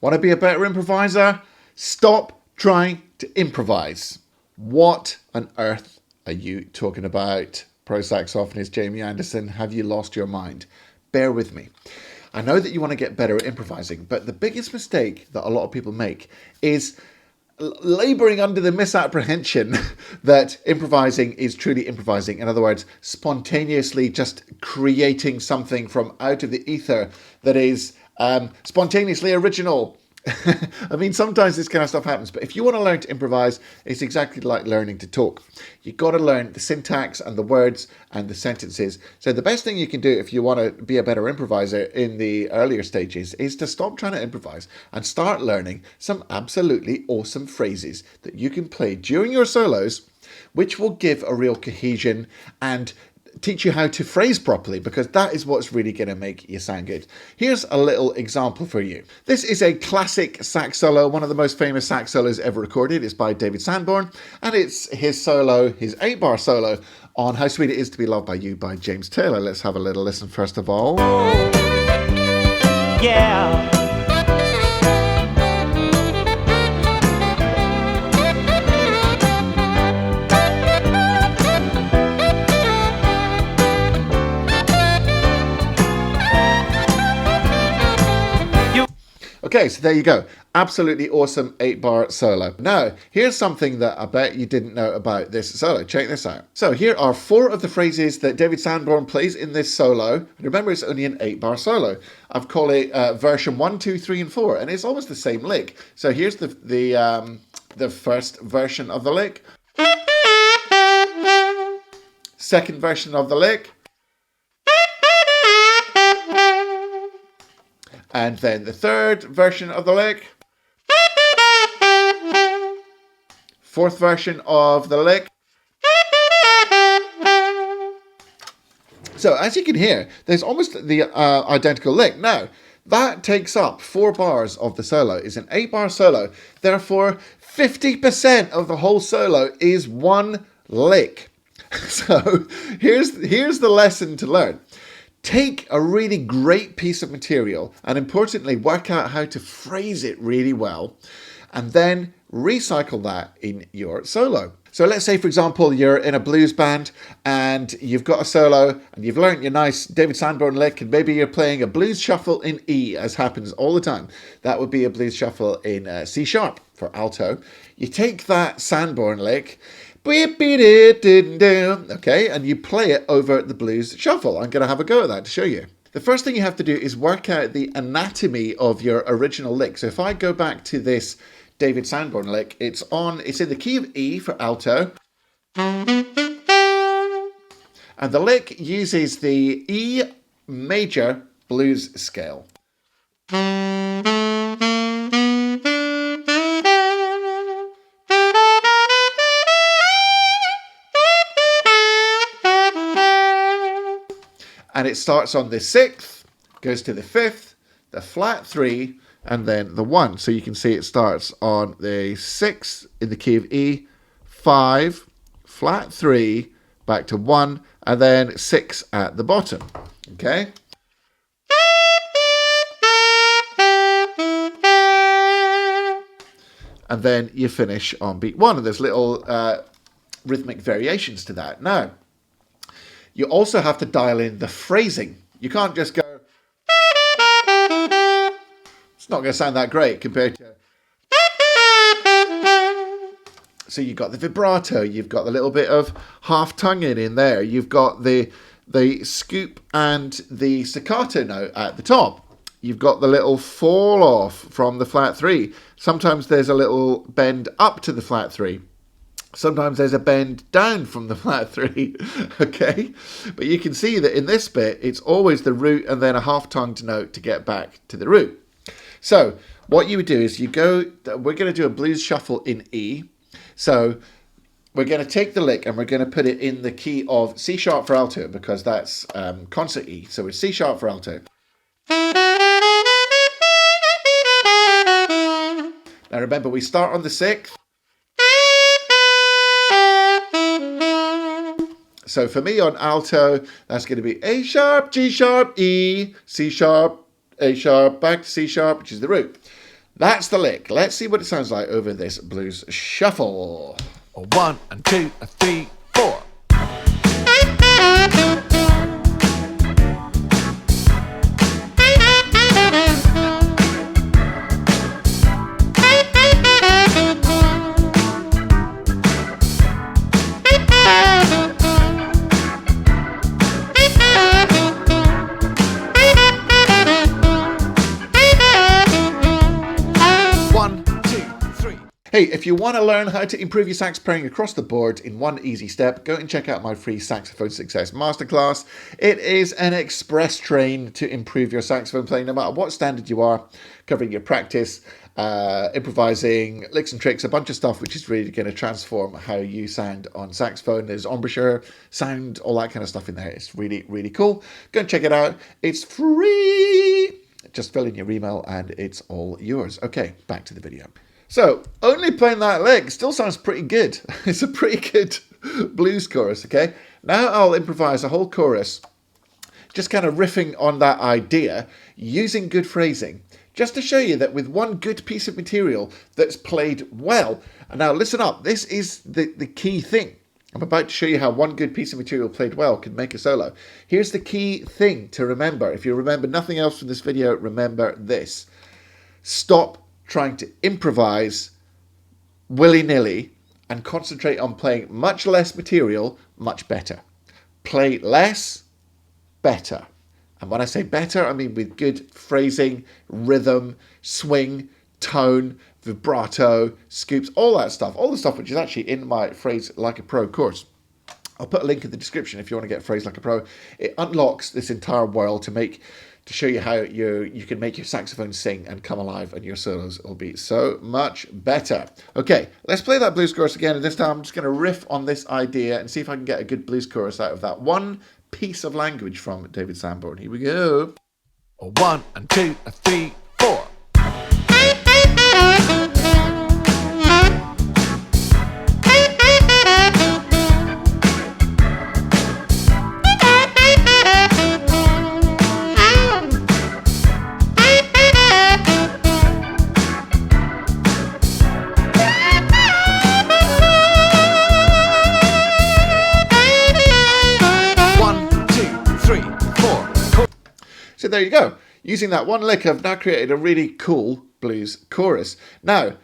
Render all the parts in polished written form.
Want to be a better improviser? Stop trying to improvise. What on earth are you talking about? Pro saxophonist Jamie Anderson, have you lost your mind? Bear with me. I know that you want to get better at improvising, but the biggest mistake that a lot of people make is laboring under the misapprehension that improvising is truly improvising. In other words, spontaneously just creating something from out of the ether that is spontaneously original. I mean, sometimes this kind of stuff happens, but if you want to learn to improvise, it's exactly like learning to talk. You've got to learn the syntax and the words and the sentences. So the best thing you can do if you want to be a better improviser in the earlier stages is to stop trying to improvise and start learning some absolutely awesome phrases that you can play during your solos, which will give a real cohesion and teach you how to phrase properly, because that is what's really going to make you sound good. Here's a little example for you. This is a classic sax solo, one of the most famous sax solos ever recorded. It's by David Sanborn, and it's his solo, his 8-bar solo on How Sweet It Is to Be Loved by You by James Taylor. Let's have a little listen first of all. Yeah. Okay, so there you go. Absolutely awesome 8-bar solo. Now, here's something that I bet you didn't know about this solo. Check this out. So here are 4 of the phrases that David Sanborn plays in this solo. And remember, it's only an 8-bar solo. I've called it version 1, 2, 3, and 4, and it's almost the same lick. So here's the first version of the lick. Second version of the lick. And then the third version of the lick. Fourth version of the lick. So as you can hear, there's almost the identical lick. Now, that takes up 4 bars of the solo. It's an 8-bar solo. Therefore, 50% of the whole solo is one lick. So here's the lesson to learn. Take a really great piece of material and importantly, work out how to phrase it really well and then recycle that in your solo. So let's say, for example, you're in a blues band and you've got a solo and you've learned your nice David Sanborn lick and maybe you're playing a blues shuffle in E, as happens all the time. That would be a blues shuffle in C sharp for alto. You take that Sanborn lick, okay, and you play it over the blues shuffle. I'm going to have a go at that to show you. The first thing you have to do is work out the anatomy of your original lick. So if I go back to this David Sanborn lick, it's in the key of E for alto. And the lick uses the E major blues scale. And it starts on the 6th, goes to the 5th, the flat 3, and then the 1. So you can see it starts on the 6th in the key of E, 5, flat 3, back to 1, and then 6 at the bottom. Okay? And then you finish on beat 1, and there's little rhythmic variations to that. Now, you also have to dial in the phrasing. You can't just go... It's not going to sound that great compared to... So you've got the vibrato, you've got the little bit of half-tonguing in there, you've got the scoop and the staccato note at the top. You've got the little fall off from the flat 3. Sometimes there's a little bend up to the flat 3. Sometimes there's a bend down from the flat 3, okay? But you can see that in this bit, it's always the root and then a half-tongued note to get back to the root. So what you would do is we're going to do a blues shuffle in E. So we're going to take the lick and we're going to put it in the key of C sharp for alto because that's concert E. So it's C sharp for alto. Now remember, we start on the 6th. So for me on alto, that's going to be A sharp, G sharp, E, C sharp, A sharp, back to C sharp, which is the root. That's the lick. Let's see what it sounds like over this blues shuffle. 1 and 2 and 3, 4. Hey, if you want to learn how to improve your sax playing across the board in one easy step, go and check out my free Saxophone Success Masterclass. It is an express train to improve your saxophone playing no matter what standard you are, covering your practice, improvising, licks and tricks, a bunch of stuff which is really going to transform how you sound on saxophone. There's embouchure, sound, all that kind of stuff in there. It's really, really cool. Go and check it out. It's free. Just fill in your email and it's all yours. Okay, back to the video. So, only playing that lick still sounds pretty good. It's a pretty good blues chorus, okay? Now I'll improvise a whole chorus, just kind of riffing on that idea, using good phrasing, just to show you that with one good piece of material that's played well. And now listen up, this is the key thing. I'm about to show you how one good piece of material played well can make a solo. Here's the key thing to remember. If you remember nothing else from this video, remember this. Stop trying to improvise willy-nilly and concentrate on playing much less material, much better. Play less, better. And when I say better, I mean with good phrasing, rhythm, swing, tone, vibrato, scoops, all that stuff. All the stuff which is actually in my Phrase Like a Pro course. I'll put a link in the description if you want to get Phrase Like a Pro. It unlocks this entire world to show you how you can make your saxophone sing and come alive, and your solos will be so much better. Okay, let's play that blues chorus again, and this time I'm just going to riff on this idea and see if I can get a good blues chorus out of that one piece of language from David Sanborn. Here we go. 1 and 2 and 3, 4. So there you go. Using that one lick, I've now created a really cool blues chorus. Now,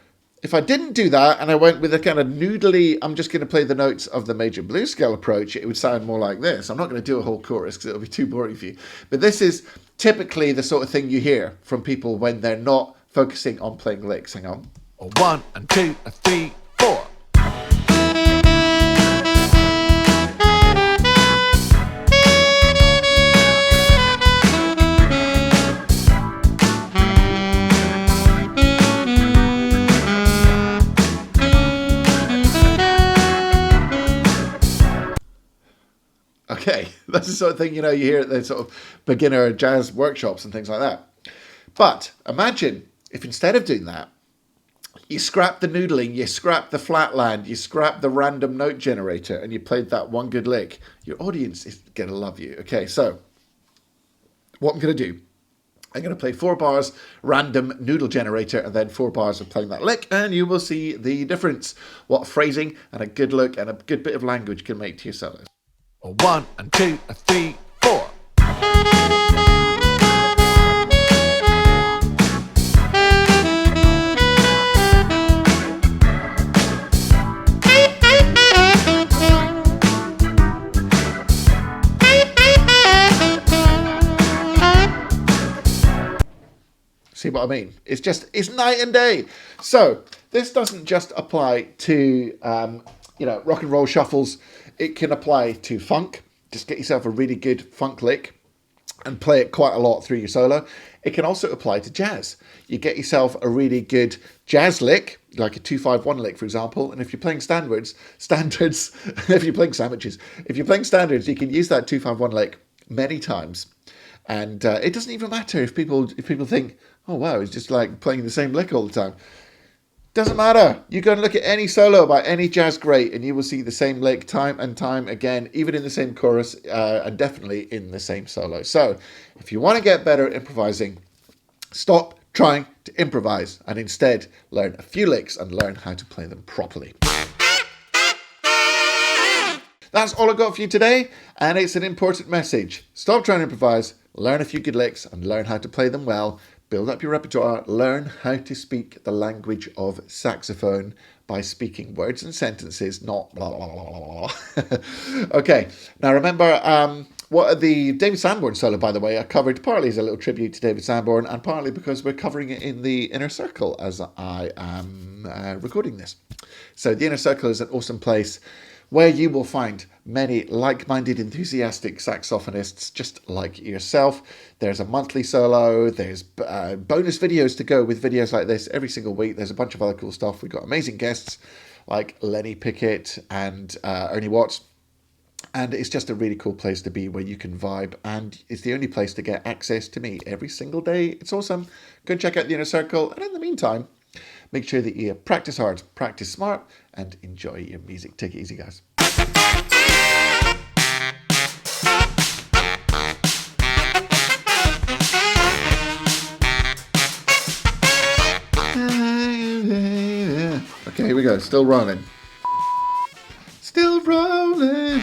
if I didn't do that and I went with a kind of noodly, I'm just going to play the notes of the major blues scale approach, it would sound more like this. I'm not going to do a whole chorus because it'll be too boring for you. But this is typically the sort of thing you hear from people when they're not focusing on playing licks. Hang on. 1 and 2 and 3, 4. Okay, that's the sort of thing, you hear at the sort of beginner jazz workshops and things like that. But imagine if instead of doing that, you scrap the noodling, you scrap the flatland, you scrap the random note generator, and you played that one good lick. Your audience is going to love you. Okay, so what I'm going to do, I'm going to play 4 bars random noodle generator and then 4 bars of playing that lick, and you will see the difference, what phrasing and a good look and a good bit of language can make to your solos. 1 and 2 and 3, 4. See what I mean? It's night and day. So this doesn't just apply to rock and roll shuffles. It can apply to funk. Just get yourself a really good funk lick and play it quite a lot through your solo. It can also apply to jazz. You get yourself a really good jazz lick, like a 2-5-1 lick, for example. And if you're playing standards, if you're playing sandwiches, if you're playing standards, you can use that 2-5-1 lick many times. And it doesn't even matter if people think, oh wow, it's just like playing the same lick all the time. Doesn't matter. You go and look at any solo by any jazz great and you will see the same lick time and time again, even in the same chorus and definitely in the same solo. So if you want to get better at improvising, stop trying to improvise and instead learn a few licks and learn how to play them properly. That's all I've got for you today, and it's an important message. Stop trying to improvise, learn a few good licks and learn how to play them well. Build up your repertoire, learn how to speak the language of saxophone by speaking words and sentences, not blah, blah, blah, blah, blah. Okay, now remember, what the David Sanborn solo, by the way, I covered partly as a little tribute to David Sanborn and partly because we're covering it in the Inner Circle as I am recording this. So the Inner Circle is an awesome place where you will find many like-minded, enthusiastic saxophonists just like yourself. There's a monthly solo, there's bonus videos to go with videos like this every single week. There's a bunch of other cool stuff. We've got amazing guests like Lenny Pickett and Ernie Watts. And it's just a really cool place to be where you can vibe. And it's the only place to get access to me every single day. It's awesome. Go and check out the Inner Circle. And in the meantime, make sure that you practice hard, practice smart, and enjoy your music. Take it easy, guys. Okay, here we go. Still rolling. Still rolling.